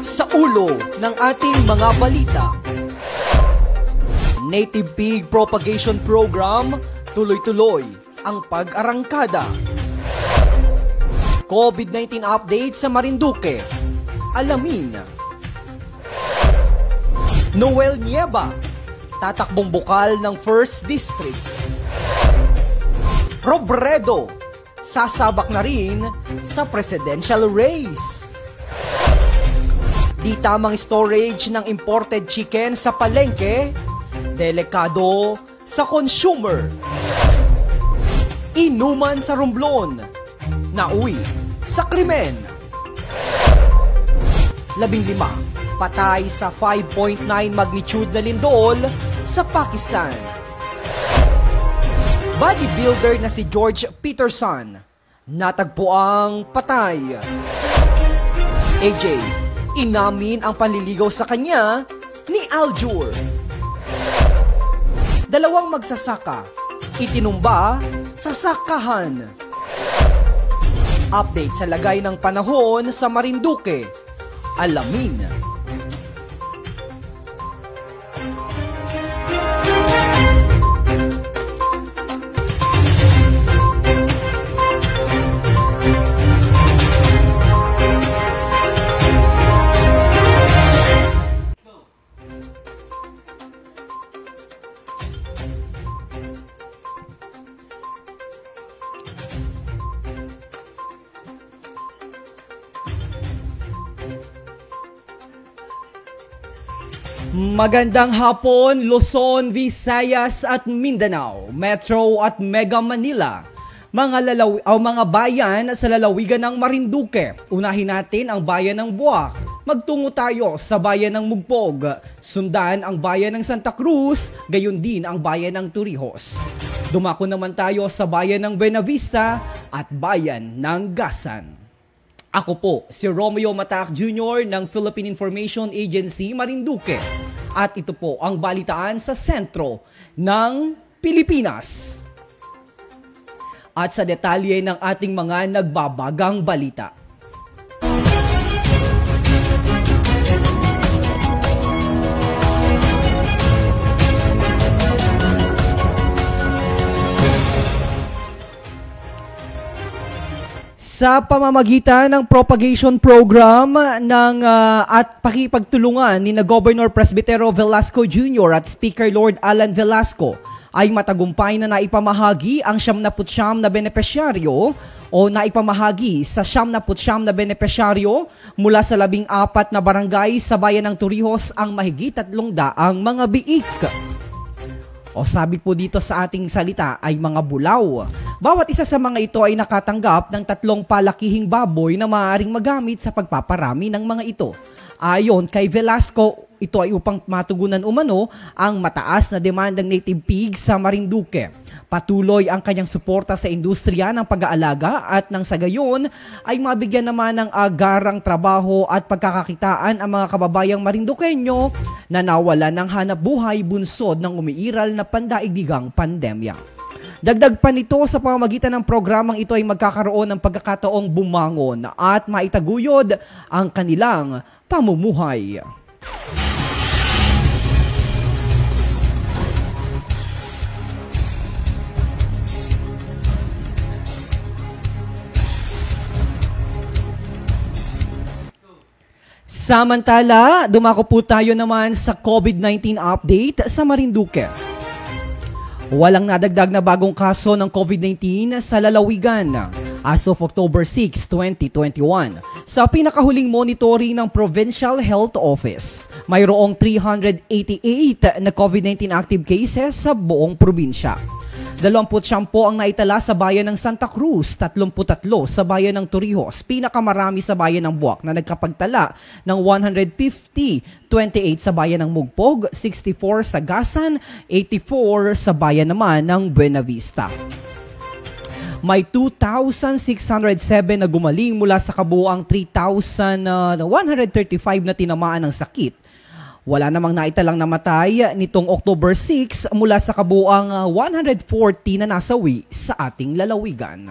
Sa ulo ng ating mga balita. Native Pig Propagation Program, tuloy-tuloy ang pag-arangkada. COVID-19 update sa Marinduque, alamin. Noel Nieva, tatakbong bukal ng 1st District. Robredo, sasabak na rin sa presidential race. Di tamang storage ng imported chicken sa palengke, delikado sa consumer. Inuman sa Romblon, nauwi sa krimen. 15 patay sa 5.9 magnitude na lindol sa Pakistan. Bodybuilder na si George Peterson, natagpuang patay. AJ, inamin ang panliligaw sa kanya ni Aljur. Dalawang magsasaka, itinumba sa sakahan. Update sa lagay ng panahon sa Marinduque, alamin. Magandang hapon, Luzon, Visayas at Mindanao, Metro at Mega Manila, mga bayan sa lalawigan ng Marinduque. Unahin natin ang bayan ng Buwak. Magtungo tayo sa bayan ng Mugpog, sundan ang bayan ng Santa Cruz, gayon din ang bayan ng Torrijos. Dumako naman tayo sa bayan ng Buenavista at bayan ng Gasan. Ako po, si Romeo Matac Jr. ng Philippine Information Agency, Marinduque. At ito po ang balitaan sa sentro ng Pilipinas. At sa detalye ng ating mga nagbabagang balita. Sa pamamagitan ng propagation program at pakipagtulungan ni Governor Presbitero Velasco Jr. at Speaker Lord Alan Velasco ay matagumpay na naipamahagi ang 79 na benepisyaryo o naipamahagi sa 79 na benepisyaryo mula sa 14 na barangay sa bayan ng Torrijos ang mahigit 300 mga biik. O sabi po dito sa ating salita ay mga bulaw. Bawat isa sa mga ito ay nakatanggap ng 3 palakihing baboy na maaaring magamit sa pagpaparami ng mga ito. Ayon kay Velasco, ito ay upang matugunan umano ang mataas na demand ng native pig sa Marinduque. Patuloy ang kanyang suporta sa industriya ng pag-aalaga at nang sa gayon ay mabigyan naman ng agarang trabaho at pagkakakitaan ang mga kababayang Marinduqueño na nawalan ng hanap buhay bunsod ng umiiral na pandaigdigang pandemya. Dagdag pa nito, sa pamamagitan ng programang ito ay magkakaroon ng pagkakataong bumangon at maitaguyod ang kanilang pamumuhay. Samantala, dumako po tayo naman sa COVID-19 update sa Marinduque. Walang nadagdag na bagong kaso ng COVID-19 sa lalawigan as of October 6, 2021. Sa pinakahuling monitoring ng Provincial Health Office, mayroong 388 na COVID-19 active cases sa buong probinsya. 29 ang naitala sa bayan ng Santa Cruz, 33 sa bayan ng Torrijos, pinakamarami sa bayan ng Buwak na nagkapagtala ng 150, 28 sa bayan ng Mugpog, 64 sa Gasan, 84 sa bayan naman ng Buenavista. May 2,607 na gumaling mula sa kabuuang 3,135 na tinamaan ng sakit. Wala namang naitalang namatay nitong October 6 mula sa kabuuang 140 na nasawi sa ating lalawigan.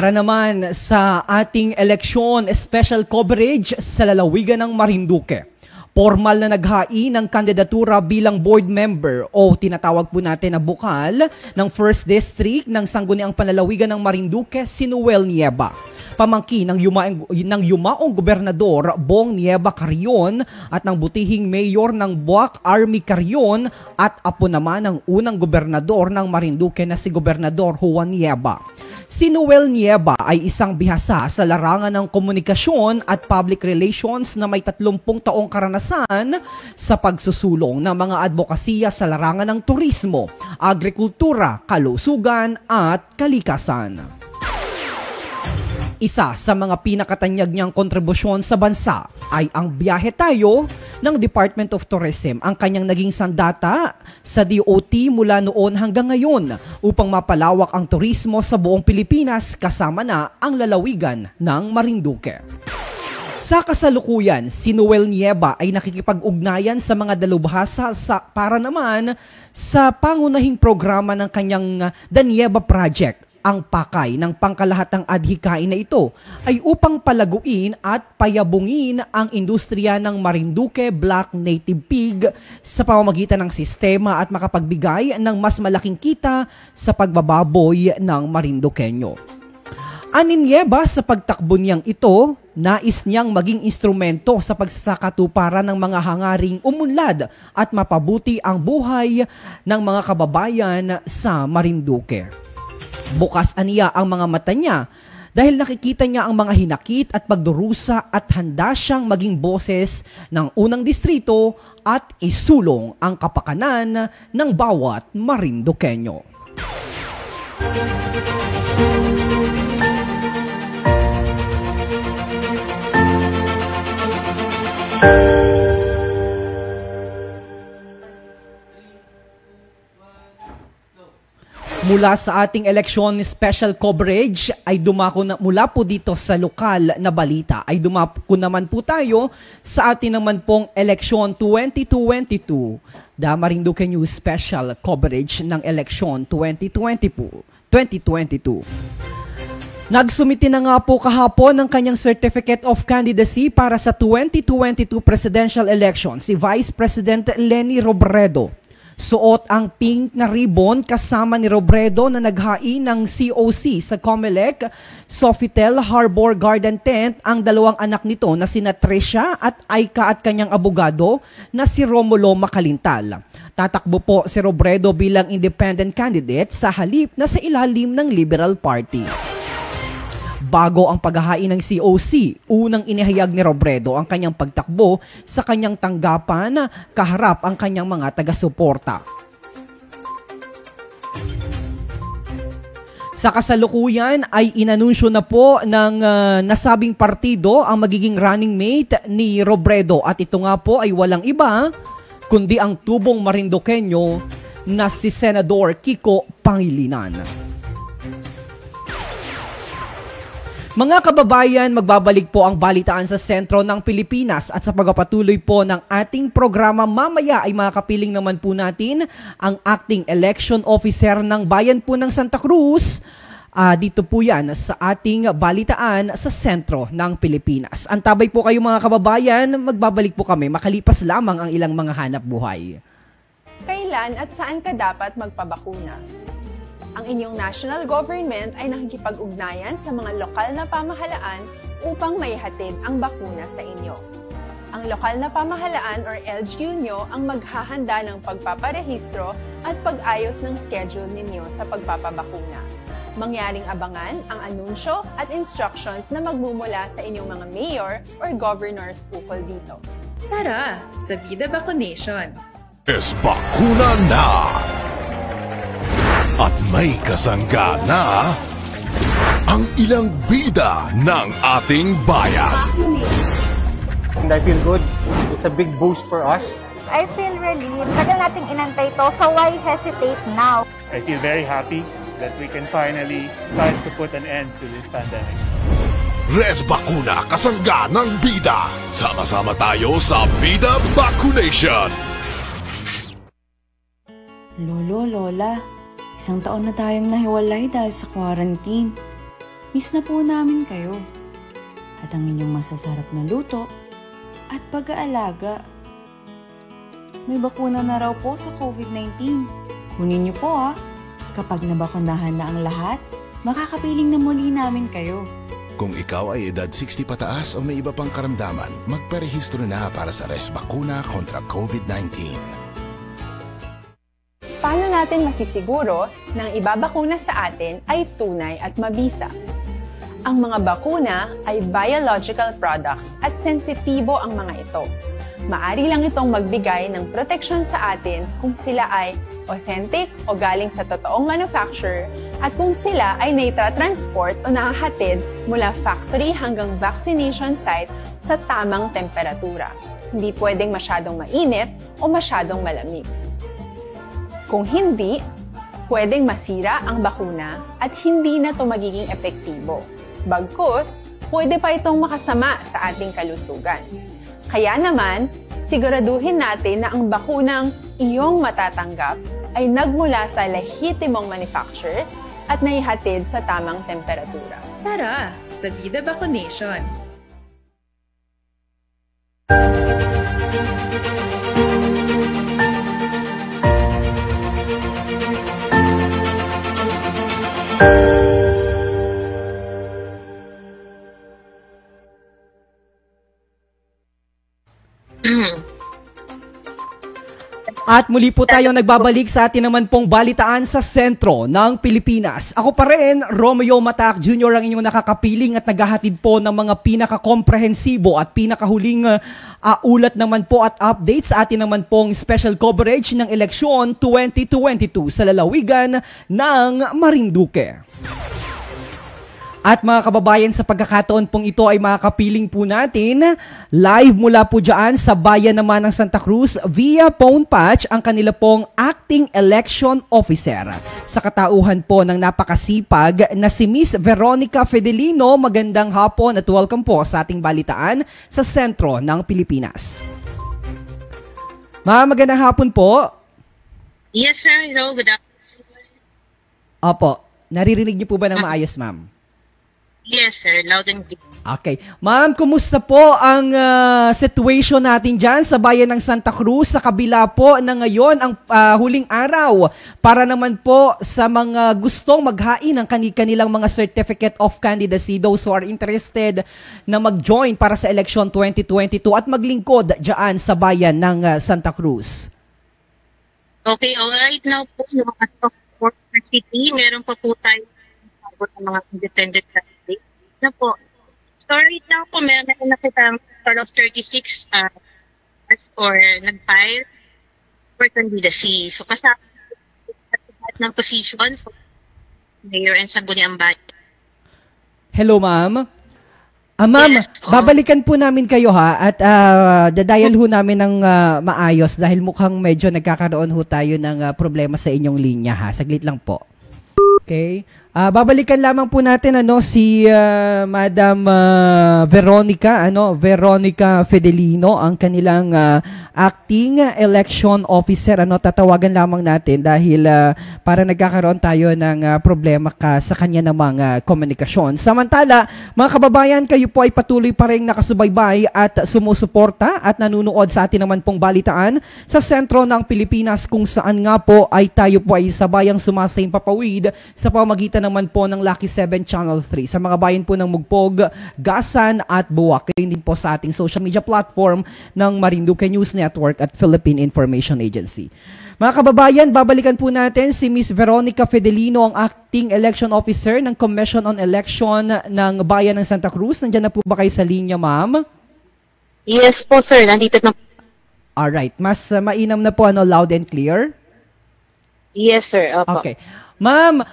Para naman sa ating eleksyon special coverage sa lalawigan ng Marinduque. Formal na naghain ng kandidatura bilang board member o tinatawag po natin na bukal ng 1st District ng Sangguniang Panlalawigan ng Marinduque, si Noel Nieva. Pamangkin ng yumaong gobernador Bong Nieva Carrion at ng butihing mayor ng Buac Army Carrion at apo naman ng unang gobernador ng Marinduque na si Gobernador Juan Nieva. Si Noel Nieva ay isang bihasa sa larangan ng komunikasyon at public relations na may 30 taong karanasan sa pagsusulong ng mga advokasya sa larangan ng turismo, agrikultura, kalusugan at kalikasan. Isa sa mga pinakatanyag niyang kontribusyon sa bansa ay ang Biyahe Tayo ng Department of Tourism, ang kanyang naging sandata sa DOT mula noon hanggang ngayon upang mapalawak ang turismo sa buong Pilipinas kasama na ang lalawigan ng Marinduque. Sa kasalukuyan, si Noel Nieva ay nakikipag-ugnayan sa mga dalubhasa para naman sa pangunahing programa ng kanyang The Nieva Project. Ang pakay ng pangkalahatang adhikain na ito ay upang palaguin at payabungin ang industriya ng Marinduque Black Native Pig sa pamamagitan ng sistema at makapagbigay ng mas malaking kita sa pagbababoy ng Marinduqueño. Anin Nieva, sa pagtakbo niyang ito, nais niyang maging instrumento sa pagsasakatuparan ng mga hangaring umunlad at mapabuti ang buhay ng mga kababayan sa Marinduque. Bukas aniya ang mga mata niya dahil nakikita niya ang mga hinakit at pagdurusa at handa siyang maging boses ng unang distrito at isulong ang kapakanan ng bawat Marinduqueño. Mula sa ating eleksyon special coverage ay dumako na mula po dito sa lokal na balita ay dumako naman po tayo sa atin naman pong eleksyon 2022, the Marinduque News special coverage ng eleksyon 2022. Nagsumiti na nga po kahapon ng kanyang Certificate of Candidacy para sa 2022 presidential election si Vice President Leni Robredo. Suot ang pink na ribbon kasama ni Robredo na naghain ng COC sa Comelec, Sofitel Harbor Garden Tent ang dalawang anak nito na sina Tricia at Aika at kanyang abogado na si Romulo Macalintal. Tatakbo po si Robredo bilang independent candidate sa halip na sa ilalim ng Liberal Party. Bago ang paghahain ng COC, unang inihayag ni Robredo ang kanyang pagtakbo sa kanyang tanggapan kaharap ang kanyang mga taga-suporta. Sa kasalukuyan ay inanunsyo na po ng nasabing partido ang magiging running mate ni Robredo at ito nga po ay walang iba kundi ang tubong Marinduqueño na si Senador Kiko Pangilinan. Mga kababayan, magbabalik po ang balitaan sa sentro ng Pilipinas at sa pagpapatuloy po ng ating programa mamaya ay makakapiling naman po natin ang acting election officer ng bayan po ng Santa Cruz. Dito po yan sa ating balitaan sa sentro ng Pilipinas. Antabay po kayo mga kababayan, magbabalik po kami makalipas lamang ang ilang mga hanap buhay. Kailan at saan ka dapat magpabakuna? Ang inyong national government ay nakikipag-ugnayan sa mga lokal na pamahalaan upang maihatid ang bakuna sa inyo. Ang lokal na pamahalaan or LGU nyo ang maghahanda ng pagpaparehistro at pag-ayos ng schedule ninyo sa pagpapabakuna. Mangyaring abangan ang anunsyo at instructions na magmumula sa inyong mga mayor or governors ukol dito. Tara, sa Vida Vacunation! Bakuna na! At may kasangga na ang ilang bida ng ating bayan. And I feel good. It's a big boost for us. I feel relieved. Tagal nating inantay to, so why hesitate now? I feel very happy that we can finally start to put an end to this pandemic. Bakuna, kasangga ng bida. Sama-sama tayo sa Vida Vacunation. Lolo, Lola, isang taon na tayong nahiwalay dahil sa quarantine. Miss na po namin kayo. At ang inyong masasarap na luto at pag-aalaga. May bakuna na raw po sa COVID-19. Kunin niyo po Kapag nabakunahan na ang lahat, makakapiling na muli namin kayo. Kung ikaw ay edad 60 pataas o may iba pang karamdaman, magparehistro na para sa Resbakuna kontra COVID-19. Paano natin masisiguro na ang ibabakuna sa atin ay tunay at mabisa? Ang mga bakuna ay biological products at sensitibo ang mga ito. Maari lang itong magbigay ng proteksyon sa atin kung sila ay authentic o galing sa totoong manufacturer at kung sila ay naitra-transport o nahahatid mula factory hanggang vaccination site sa tamang temperatura. Hindi pwedeng masyadong mainit o masyadong malamig. Kung hindi, pwedeng masira ang bakuna at hindi na ito magiging epektibo. Bagkus, pwede pa itong makasama sa ating kalusugan. Kaya naman, siguraduhin natin na ang bakunang iyong matatanggap ay nagmula sa lehitimong manufacturers at naihatid sa tamang temperatura. Tara sa Vida Vaccination! At muli po tayong nagbabalik sa atin naman pong balitaan sa sentro ng Pilipinas. Ako pa rin, Romeo Matac Jr. ang inyong nakakapiling at naghahatid po ng mga pinaka-komprehensibo at pinakahuling ulat naman po at updates sa atin naman pong special coverage ng eleksyon 2022 sa lalawigan ng Marinduque. At mga kababayan, sa pagkakataon pong ito ay makakapiling po natin live mula po dyan sa bayan naman ng Santa Cruz via phone patch ang kanila pong acting election officer. Sa katauhan po ng napakasipag na si Miss Veronica Fedelino, magandang hapon at welcome po sa ating balitaan sa sentro ng Pilipinas. Magandang hapon po. Yes, sir. Hello, good afternoon. Opo, naririnig niyo po ba ng maayos, ma'am? Yes, sir. Loud and clear. Okay. Ma'am, kumusta po ang situation natin dyan sa bayan ng Santa Cruz sa kabila po na ngayon ang huling araw para naman po sa mga gustong maghain ng kanilang mga certificate of candidacy, those who are interested na mag-join para sa election 2022 at maglingkod dyan sa bayan ng Santa Cruz? Okay, right now po, as of 4:30, meron pa po tayo ng mga independent candidates na po. So right now po, meron na kitang total of 36 or nag-file for candidacy. So kasama ng position for Mayor and Sangguniang Bayan. Hello, ma'am. Ma'am, Yes, babalikan po namin kayo at dadial ho namin ng maayos dahil mukhang medyo nagkakaroon ho tayo ng problema sa inyong linya Saglit lang po. Okay. Babalikan lamang po natin si Madam Veronica Fedelino, ang kanilang acting election officer. Tatawagan lamang natin dahil para nagkakaroon tayo ng problema sa kanya namang komunikasyon. Samantala, mga kababayan, kayo po ay patuloy pa rin nakasubaybay at sumusuporta at nanunood sa atin naman pong balitaan sa sentro ng Pilipinas, kung saan nga po ay tayo po ay sabayang sumasayang papawid sa pamagitan naman po ng Lucky 7 Channel 3 sa mga bayan po ng Mugpog, Gasan at Buwak. Kayo din po sa ating social media platform ng Marinduque News Network at Philippine Information Agency. Mga kababayan, babalikan po natin si Miss Veronica Fedelino, ang acting election officer ng Commission on Election ng bayan ng Santa Cruz. Nandiyan na po ba kayo sa linya, ma'am? Yes po, sir. Nandito na. Alright. Mas mainam na po, loud and clear? Yes, sir. Opo. Okay. Ma'am,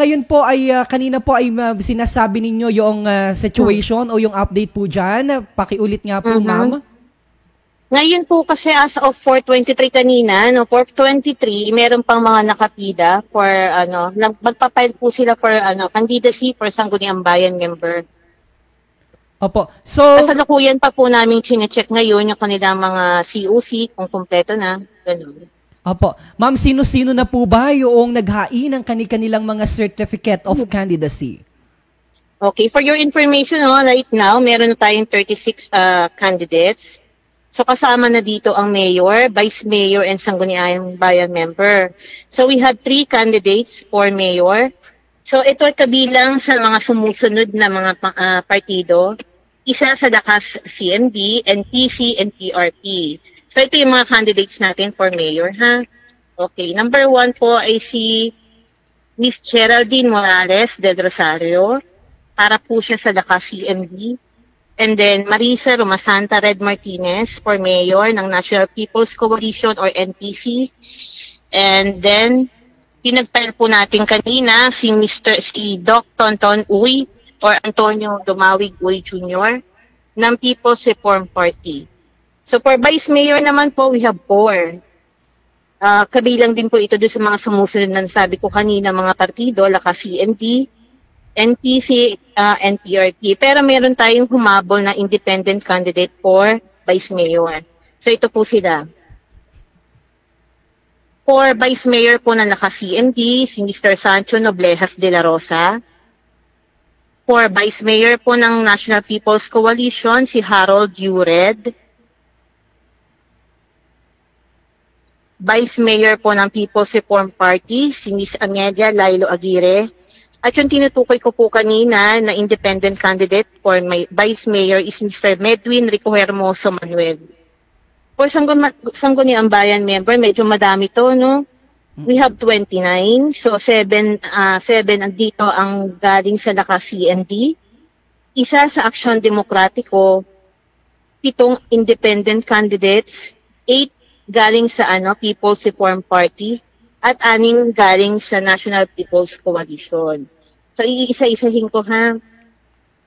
ngayon po ay kanina po ay sinasabi ninyo yung situation o yung update po dyan. Pakiulit nga po, ma'am. Ngayon po kasi as of 4:23 kanina, 4:23, meron pang mga nakapida for magpapile po sila for candidacy for Sangguniang Bayan member. Opo. So, kasalukuyan pa po namin chine-check ngayon yung kanilang mga COC kung kumpleto na. Ganun. Opo. Ma'am, sino-sino na po ba yung naghain ng kanilang mga certificate of candidacy? Okay, for your information, right now, meron na tayong 36 candidates. So kasama na dito ang mayor, vice mayor, and Sangguniang Bayan member. So we have 3 candidates for mayor. So ito ay kabilang sa mga sumusunod na mga partido. Isa sa Lakas CMD, NPC, and PRP. So ito yung mga candidates natin for mayor, ha? Okay, number 1 po ay si Miss Geraldine Morales del Rosario. Para po siya sa Lakas CMD. And then Marisa Romasanta Red Martinez for mayor ng National People's Coalition or NPC. And then pinagpile po natin kanina si Doc Tonton Uy or Antonio Dumawig Uy Jr. ng People's Reform Party. So for Vice Mayor naman po, we have 4. Kabilang din po ito doon sa mga sumusunod na sabi ko kanina mga partido, Lakas CMD, NPC, and PRP. Pero meron tayong humabol na independent candidate for Vice Mayor. So ito po sila. For Vice Mayor po ng Lakas CMD, si Mr. Sancho Noblejas de la Rosa. For Vice Mayor po ng National People's Coalition, si Harold Ured. Vice Mayor po ng People's Reform Party, si Ms. Amelia Lailo Aguirre. At yung tinutukoy ko po kanina na independent candidate for my Vice Mayor is Mr. Medwin Rico Hermoso Manuel. For Sangguniang Bayan member, medyo madami to, no? We have 29. So, 7 andito ang galing sa Lakas CND. Isa sa Aksyon Demokratiko, 7 independent candidates, 8 galing sa People's Reform Party, at 6 galing sa National People's Coalition. So, iisa-isahin ko, ha?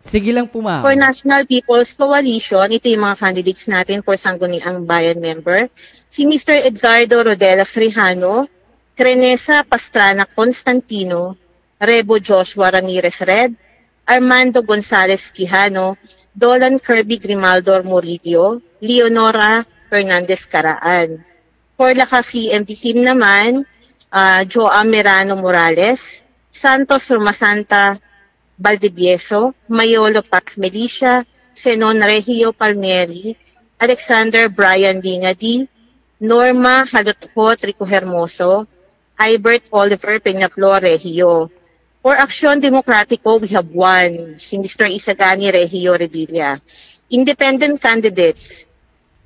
Sige lang po, ma'am. For National People's Coalition, ito yung mga candidates natin for Sangguniang Bayan member. Si Mr. Edgardo Rodelas Rihano, Crenesa Pastrana Constantino, Rebo Joshua Ramirez Red, Armando Gonzalez Quijano, Dolan Kirby Grimaldo Murillo, Leonora Fernandez Caraan. For Lakas CMD team naman, Joa Merano Morales, Santos Romasanta Valdivieso, Mayolo Pax Milicia, Senon Regio Palmieri, Alexander Brian Dingadi, Norma Haluthot Rico Hermoso, Ibert Oliver Peñaflor Regio. For Aksyon Demokratiko, we have 1, si Mr. Isagani Regio Revilla. Independent candidates,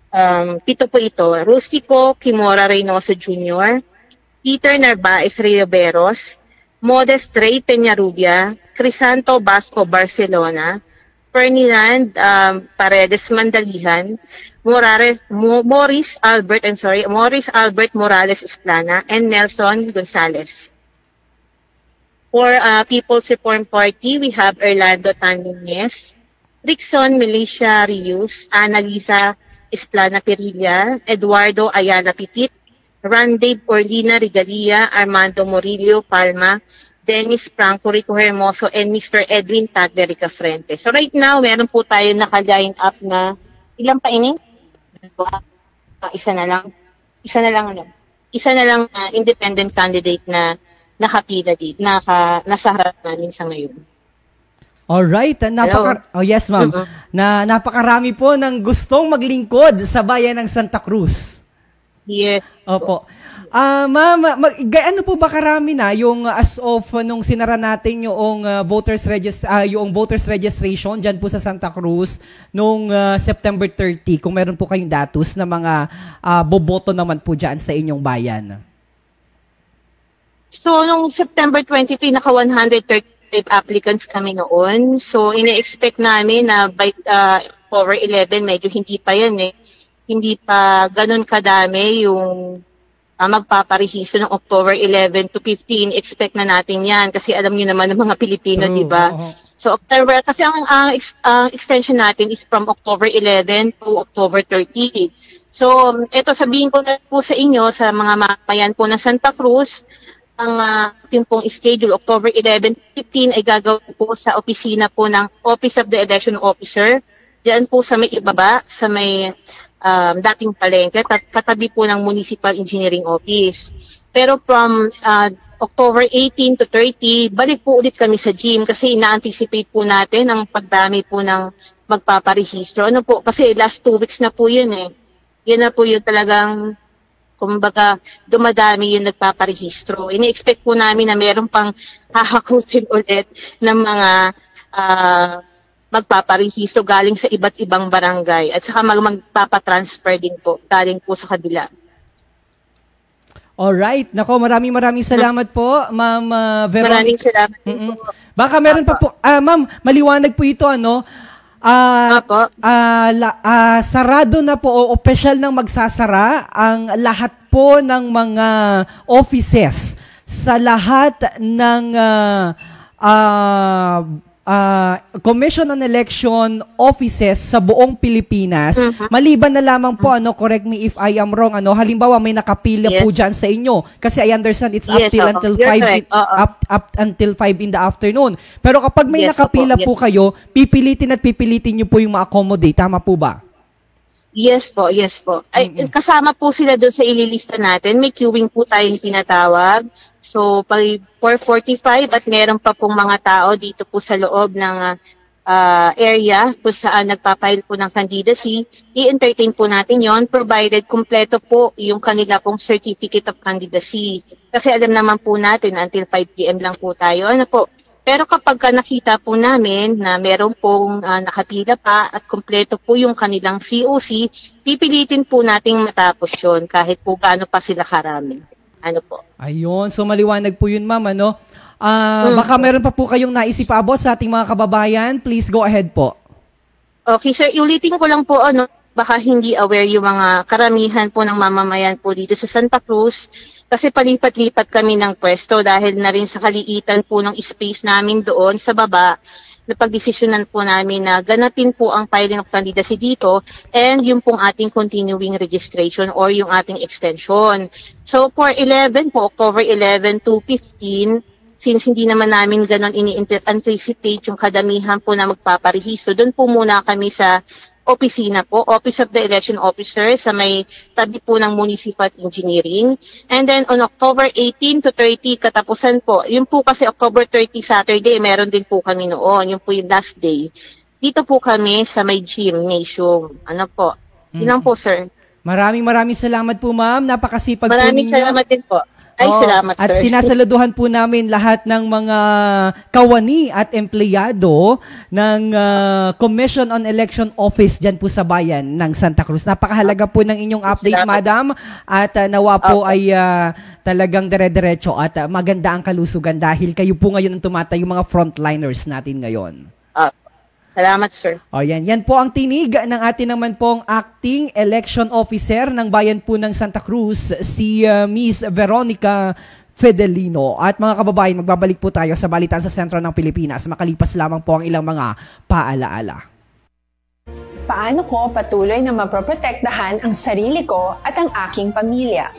7 po ito, Rustico Kimora Reynoso Jr., Peter Narvaez Riveros, Modest Ray Peñarubia, Crisanto Basco Barcelona, Ferdinand Paredes Mandalihan, Maurice Albert Morales Esplana, and Nelson Gonzalez. For People's Reform Party, we have Orlando Tanunez, Rickson Milicia Rius, Annalisa Esplana Perilla, Eduardo Ayala Pitit, Randave Orlina Regalia, Armando Murillo Palma, Dennis Franco Rico Hermoso, and Mr. Edwin Tagderica Frente. So right now, meron po tayo naka-line up na, ilang pa ini? Isa na lang independent candidate na nakapila dito, nasa harap namin sa ngayon. Alright, oh yes ma'am, napakarami po ng gustong maglingkod sa bayan ng Santa Cruz. Yes. Opo. Ma'am, ano po ba karami na yung as of nung sinara natin yung voters registration dyan po sa Santa Cruz nung September 30, kung meron po kayong datos na mga boboto naman po dyan sa inyong bayan? So, nung September 23, naka 135 applicants kami noon. So, ine-expect namin na by October 11, medyo hindi pa yan hindi pa ganun kadami yung magpaparehiso ng October 11 to 15. Expect na natin yan kasi alam niyo naman ng mga Pilipino, di ba? So, October, kasi ang extension natin is from October 11 to October 30. So, ito sabihin ko na po sa inyo, sa mga mamayan po ng Santa Cruz, ang ating pong schedule, October 11 to 15 ay gagawin po sa opisina po ng Office of the Election Officer Diyan po sa may ibaba, sa may dating palengke, katabi po ng Municipal Engineering Office. Pero from October 18 to 30, balik po ulit kami sa gym kasi ina-anticipate po natin ang pagdami po ng magpaparehistro. Ano po, kasi last 2 weeks na po yun eh. Yan na po yun talagang, kumbaga, dumadami yung nagpaparehistro. Ini-expect po namin na meron pang hahakutin ulit ng mga magpaparehistro galing sa iba't ibang barangay at saka magpapatransfer din po galing po sa kabila. Alright. Nako, maraming salamat po, Ma'am Veronica. Maraming salamat din po. Baka meron pa po, Ma'am, maliwanag po ito, ano? Sarado na po o opisyal nang magsasara ang lahat po ng mga offices sa lahat ng Commission on Election offices sa buong Pilipinas, maliban na lamang po, ano, correct me if I am wrong, ano, halimbawa may nakapila po dyan sa inyo, kasi I understand it's until 5 in the afternoon. Pero kapag may nakapila po kayo, pipilitin nyo po yung ma-accommodate, tama po ba? Yes po. Ay, kasama po sila doon sa ililista natin. May queuing po tayong tinatawag. So, pag 4:45 at meron pa pong mga tao dito po sa loob ng area kung saan nagpapile po ng candidacy, i-entertain po natin yon provided kumpleto po yung kanila pong certificate of candidacy. Kasi alam naman po natin, until 5 p.m. lang po tayo. Ano po? Pero kapag nakita po namin na meron pong nakapila pa at kumpleto po yung kanilang COC, pipilitin po nating matapos yun kahit po gaano pa sila karami. Ano po? Ayun, so maliwanag po yun, Ma'am, ano? Baka meron pa po kayong naisipaabot sa ating mga kababayan. Please go ahead po. Okay, sir. Iulitin ko lang po, ano, baka hindi aware yung mga karamihan po ng mamamayan po dito sa Santa Cruz. Kasi palipat-lipat kami ng pwesto dahil na rin sa kaliitan po ng space namin doon sa baba, napagdesisyonan po namin na ganapin po ang filing of candidacy dito and yung pong ating continuing registration or yung ating extension. So for 11 po, October 11 to 15, since hindi naman namin ganon ini-anticipate yung kadamihan po na magpaparehistro, doon po muna kami sa opisina po, Office of the Election Officer sa may tabi po ng Municipal Engineering. And then on October 18 to 30, katapusan po. Yun po kasi October 30 Saturday, meron din po kami noon. Yun po yung last day. Dito po kami sa may gymnasium. Ano po? Yun lang po, sir. Maraming salamat po, Ma'am. Napakasipag po ninyo. Maraming salamat din po. Ay, salamat, sir. At sinasaluduhan po namin lahat ng mga kawani at empleyado ng Commission on Election Office dyan po sa bayan ng Santa Cruz. Napakahalaga po ng inyong update, Madam. At nawa po ay talagang dire-diretso at maganda ang kalusugan dahil kayo po ngayon ang tumatay yung mga frontliners natin ngayon. Salamat, sir. O yan. Yan po ang tinig ng atin naman pong Acting Election Officer ng bayan po ng Santa Cruz, si Miss Veronica Fidelino. At mga kababayan, magbabalik po tayo sa balitaan sa sentro ng Pilipinas. Makalipas lamang po ang ilang mga paalaala. Paano ko patuloy na maproprotektahan ang sarili ko at ang aking pamilya?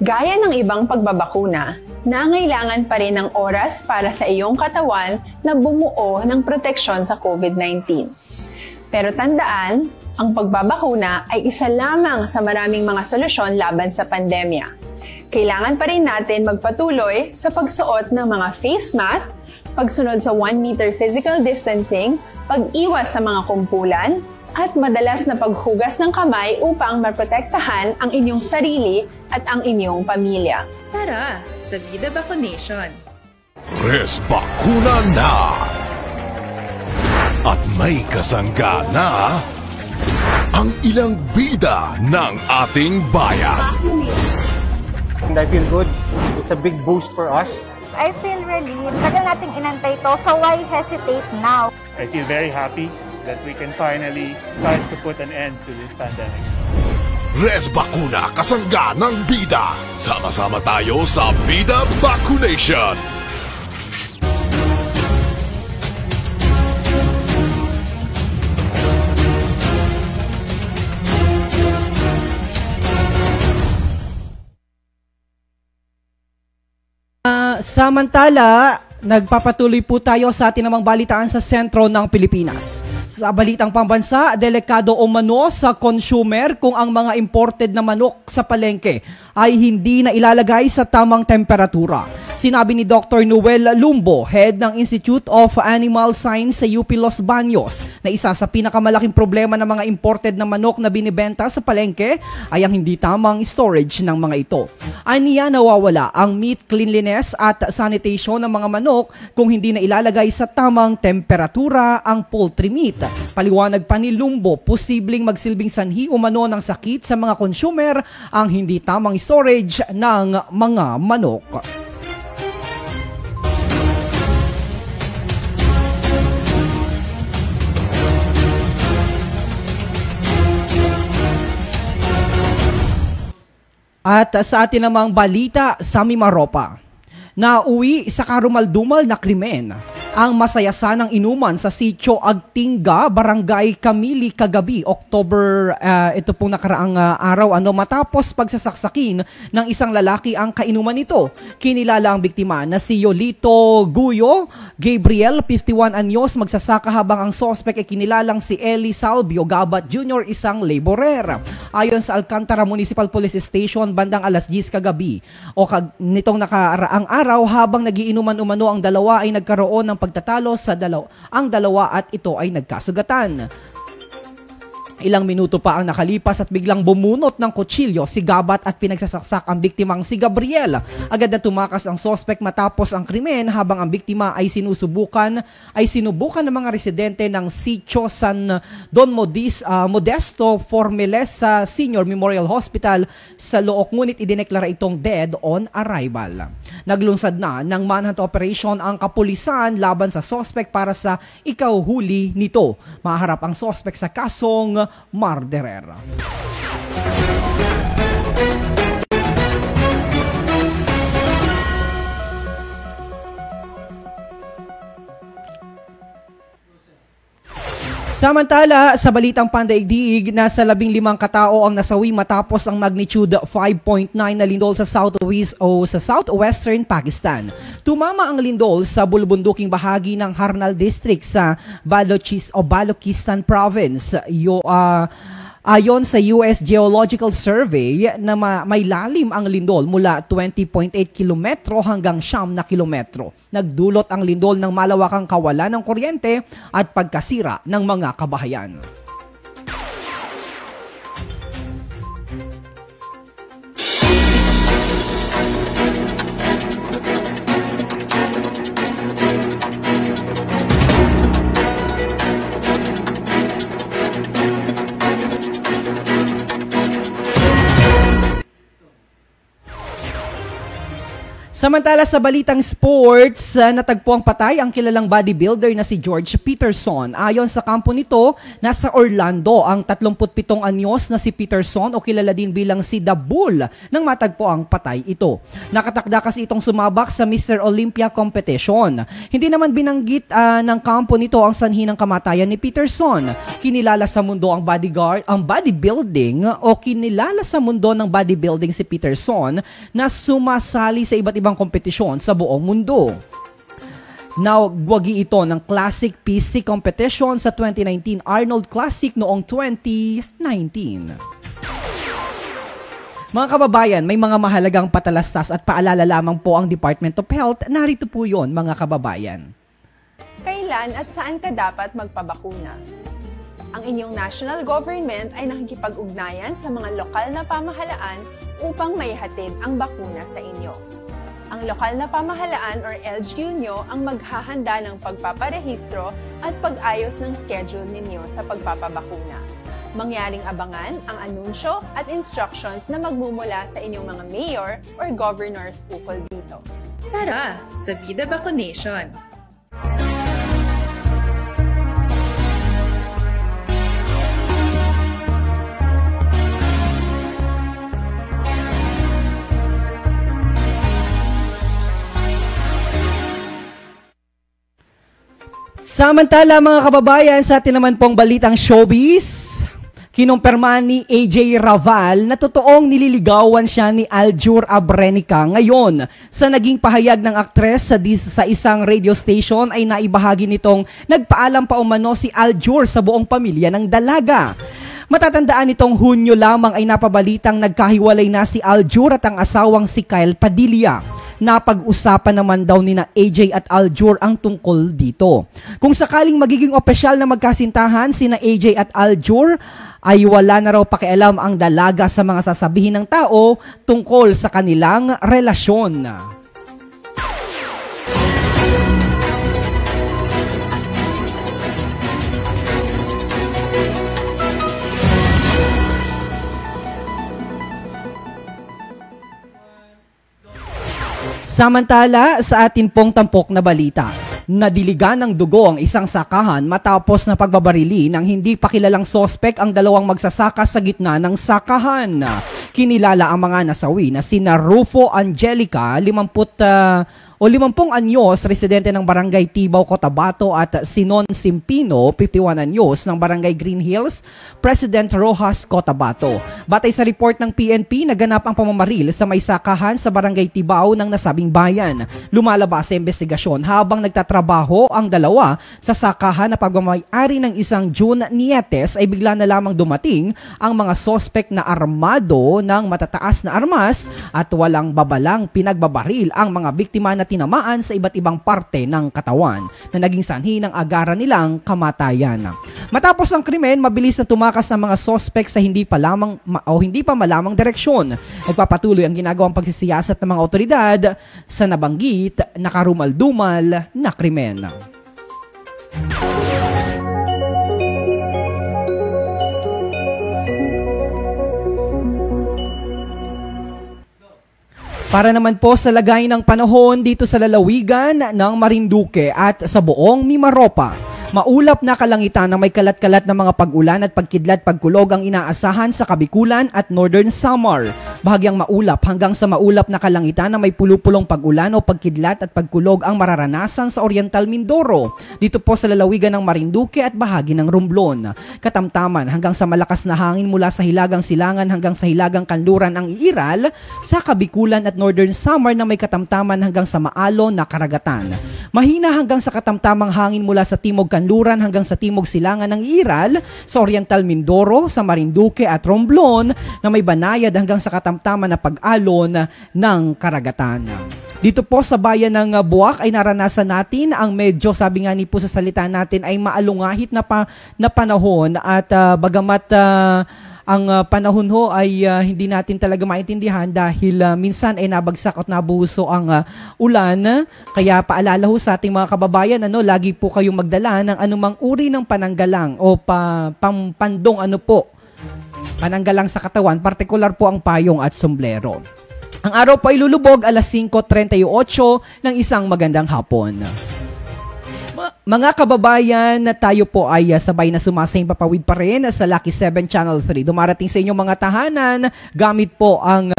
Gaya ng ibang pagbabakuna, nangailangan pa rin ng oras para sa iyong katawan na bumuo ng proteksyon sa COVID-19. Pero tandaan, ang pagbabakuna ay isa lamang sa maraming mga solusyon laban sa pandemya. Kailangan pa rin natin magpatuloy sa pagsuot ng mga face mask, pagsunod sa 1 meter physical distancing, pag-iwas sa mga kumpulan, at madalas na paghugas ng kamay upang maprotektahan ang inyong sarili at ang inyong pamilya. Tara sa Vida Vacunation! Res Bakuna na! At may kasangga na ang ilang bida ng ating bayan. And I feel good. It's a big boost for us. I feel relieved. Tagal nating inantay to, so why hesitate now? I feel very happy that we can finally start to put an end to this pandemic. Res Bakuna, kasangga ng bida. Sama-sama tayo sa Vida Vacunation. Samantala, nagpapatuloy po tayo sa ating namang balitaan sa sentro ng Pilipinas. Sa balitang pambansa, delikado o mano sa consumer kung ang mga imported na manok sa palengke ay hindi na ilalagay sa tamang temperatura. Sinabi ni Dr. Noel Lumbo, head ng Institute of Animal Science sa UP Los Baños, na isa sa pinakamalaking problema ng mga imported na manok na binibenta sa palengke ay ang hindi tamang storage ng mga ito. Aniya, nawawala ang meat cleanliness at sanitation ng mga manok kung hindi na ilalagay sa tamang temperatura ang poultry meat. Paliwanag pa ni Lumbo, posibleng magsilbing sanhi umano ng sakit sa mga consumer ang hindi tamang storage ng mga manok. At sa atin namang balita sa Mimaropa, nauwi sa karumaldumal na krimen ang masayasanang inuman sa Sitio Agtinga, Barangay Camili kagabi, October, ito pong nakaraang araw, matapos pagsasaksakin ng isang lalaki ang kainuman nito. Kinilala ang biktima na si Yolito Guyo Gabriel, 51 anyos, magsasaka, habang ang sospek ay kinilalang si Eli Salvio Gabat Jr., isang laborer. Ayon sa Alcantara Municipal Police Station, bandang alas 10 kagabi nitong nakaraang araw, habang nagiinuman umano ang dalawa, ay nagkaroon ng pagtatalo sa dalawa at ito ay nagkasugatan. Ilang minuto pa ang nakalipas at biglang bumunot ng kutsilyo si Gabat at pinagsasaksak ang biktimang si Gabriel. Agad na tumakas ang suspect matapos ang krimen, habang ang biktima ay sinubukan ng mga residente ng Sitio San Don Modesto Formelesa Senior Memorial Hospital sa Look, ngunit idineklara itong dead on arrival. Naglunsad na ng manhunt operation ang kapulisan laban sa suspect para sa ikauhuli nito. Maharap ang suspect sa kasong murderer. Samantala, sa balitang pandaigdig, nasa 15 katao ang nasawi matapos ang magnitude 5.9 na lindol sa southwestern Pakistan. Tumama ang lindol sa bulubunduking bahagi ng Harnal District sa Balochistan Province. Ayon sa US Geological Survey, na may lalim ang lindol mula 20.8 kilometro hanggang 9 na kilometro. Nagdulot ang lindol ng malawakang kawalan ng kuryente at pagkasira ng mga kabahayan. Samantala sa balitang sports, natagpuang patay ang kilalang bodybuilder na si George Peterson. Ayon sa kampo nito, nasa Orlando ang 37 anyos na si Peterson, o kilala din bilang si The Bull, nang matagpuang patay ito. Nakatakda kasi itong sumabak sa Mr. Olympia competition. Hindi naman binanggit ng kampo nito ang sanhi ng kamatayan ni Peterson. Kinilala sa mundo ang bodybuilding si Peterson na sumasali sa iba't ibang kompetisyon sa buong mundo. Nagwagi ito ng Classic PC competition sa 2019 Arnold Classic noong 2019. Mga kababayan, may mga mahalagang patalastas at paalala lamang po ang Department of Health. Narito po yon, mga kababayan. Kailan at saan ka dapat magpabakuna? Ang inyong national government ay nakikipag-ugnayan sa mga lokal na pamahalaan upang maihatid ang bakuna sa inyo. Ang lokal na pamahalaan or LGU nyo ang maghahanda ng pagpaparehistro at pag-ayos ng schedule ninyo sa pagpapabakuna. Mangyaring abangan ang anunsyo at instructions na magmumula sa inyong mga mayor or governors ukol dito. Tara, sa Vida Vacunation! Samantala mga kababayan, sa atin naman pong balitang showbiz, Kinumpirma ni AJ Raval na totoong nililigawan siya ni Aljur Abrenica. Ngayon, sa naging pahayag ng aktres sa isang radio station ay naibahagi nitong nagpaalam pa umano si Aljur sa buong pamilya ng dalaga. Matatandaan nitong Hunyo lamang ay napabalitang nagkahiwalay na si Aljur at ang asawang si Kyle Padilla. Napag-usapan naman daw ni na AJ at Aljur ang tungkol dito. Kung sakaling magiging opisyal na magkasintahan sina AJ at Aljur, ay wala na raw pakialam ang dalaga sa mga sasabihin ng tao tungkol sa kanilang relasyon. Samantala, sa atin pong tampok na balita, nadiligan ng dugo ang isang sakahan matapos na pagbabarili ng hindi pa kilalang sospek ang dalawang magsasaka sa gitna ng sakahan. Kinilala ang mga nasawi na sina Rufo Angelica, 50 anyos, residente ng Barangay Tibaw, Cotabato, at Sinon Simpino, 51 anyos, ng Barangay Green Hills, President Rojas, Cotabato. Batay sa report ng PNP, naganap ang pamamaril sa may sakahan sa Barangay Tibaw ng nasabing bayan. Lumalabas sa investigasyon habang nagtatrabaho ang dalawa sa sakahan na pagmamayari ng isang June Nietes ay bigla na lamang dumating ang mga sospek na armado ng matataas na armas at walang babalang pinagbabaril ang mga biktima na tinamaan sa iba't ibang parte ng katawan na naging sanhi ng agaran nilang kamatayan. Matapos ang krimen, mabilis na tumakas ang mga sospek sa hindi pa malamang direksyon. Nagpapatuloy ang ginagawang pagsisiyasat ng mga otoridad sa nabanggit na karumal-dumal na krimen. Para naman po sa lagay ng panahon dito sa lalawigan ng Marinduque at sa buong Mimaropa. Maulap na kalangitan na may kalat-kalat na mga pag-ulan at pagkidlat-pagkulog ang inaasahan sa Kabikulan at Northern Samar. Bahagyang maulap hanggang sa maulap na kalangitan na may pulupulong pag-ulan o pagkidlat at pagkulog ang mararanasan sa Oriental Mindoro. Dito po sa lalawigan ng Marinduque at bahagi ng Romblon. Katamtaman hanggang sa malakas na hangin mula sa Hilagang Silangan hanggang sa Hilagang Kanluran ang iiral sa Kabikulan at Northern Samar na may katamtaman hanggang sa maalon na karagatan. Mahina hanggang sa katamtamang hangin mula sa Timog Kanluran hanggang sa Timog Silangan ng iiral sa Oriental Mindoro, sa Marinduque at Romblon na may banayad hanggang sa katamtaman na pag-alon ng karagatan. Dito po sa bayan ng Buwak ay naranasan natin ang medyo, sabi nga ni po sa salita natin, ay maalungahit na panahon at bagamat ang panahon ho ay hindi natin talaga maintindihan dahil minsan ay nabagsak at nabuhuso ang ulan. Kaya paalala ho sa ating mga kababayan, lagi po kayong magdala ng anumang uri ng pananggalang o pampandong pananggalang sa katawan, partikular po ang payong at sombrero. Ang araw po ay lulubog alas 5:38 ng isang magandang hapon. Mga kababayan, tayo po ay sabay na sumasayang papawid pa rin sa Lucky 7 Channel 3. Dumarating sa inyong mga tahanan gamit po ang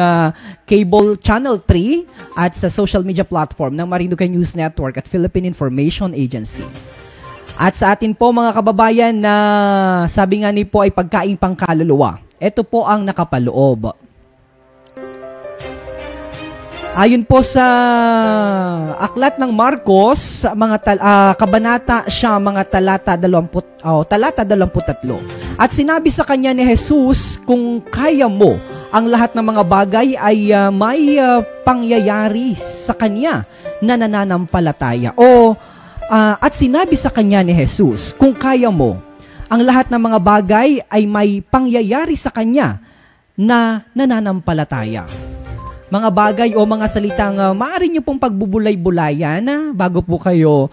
cable Channel 3 at sa social media platform ng Marinduque News Network at Philippine Information Agency. At sa atin po mga kababayan na sabi nga ni po ay pagkain pang kaluluwa. Ito po ang nakapaloob. Ayon po sa aklat ng Marcos, kabanata siya, mga talata 23. At sinabi sa kanya ni Jesus, kung kaya mo, ang lahat ng mga bagay ay may pangyayari sa kanya na nananampalataya. At sinabi sa kanya ni Jesus, kung kaya mo, ang lahat ng mga bagay ay may pangyayari sa kanya na nananampalataya. Mga bagay o mga salitang maaari nyo pong pagbubulay-bulayan bago po kayo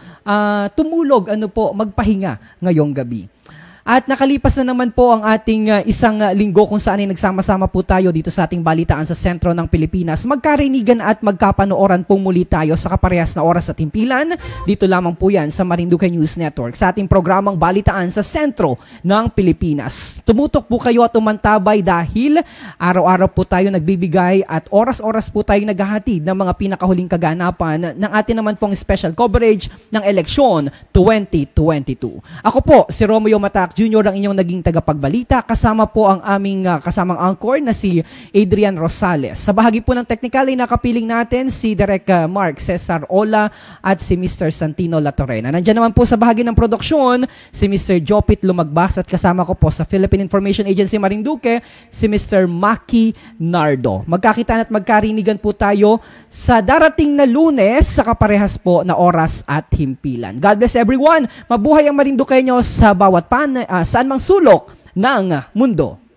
tumulog, magpahinga ngayong gabi. At nakalipas na naman po ang ating isang linggo kung saan ay nagsama-sama po tayo dito sa ating balitaan sa sentro ng Pilipinas. Magkarinigan at magkapanooran po muli tayo sa kaparehas na oras at timpilan. Dito lamang po yan sa Marinduque News Network sa ating programang balitaan sa sentro ng Pilipinas. Tumutok po kayo at umantabay dahil araw-araw po tayo nagbibigay at oras-oras po tayo naghahatid ng mga pinakahuling kaganapan ng atin naman pong special coverage ng eleksyon 2022. Ako po si Romeo Mata Mac Jr. ang inyong naging tagapagbalita. Kasama po ang aming kasamang anchor na si Adrian Rosales. Sa bahagi po ng technical ay nakapiling natin si Direk Mark Cesar Ola at si Mr. Santino Latorena. Nandiyan naman po sa bahagi ng produksyon si Mr. Jopit Lumagbas at kasama ko po sa Philippine Information Agency Marinduque si Mr. Maki Nardo. Magkakitaan at magkarinigan po tayo sa darating na Lunes sa kaparehas po na oras at himpilan. God bless everyone. Mabuhay ang Marinduqueño sa bawat saan mang sulok ng mundo.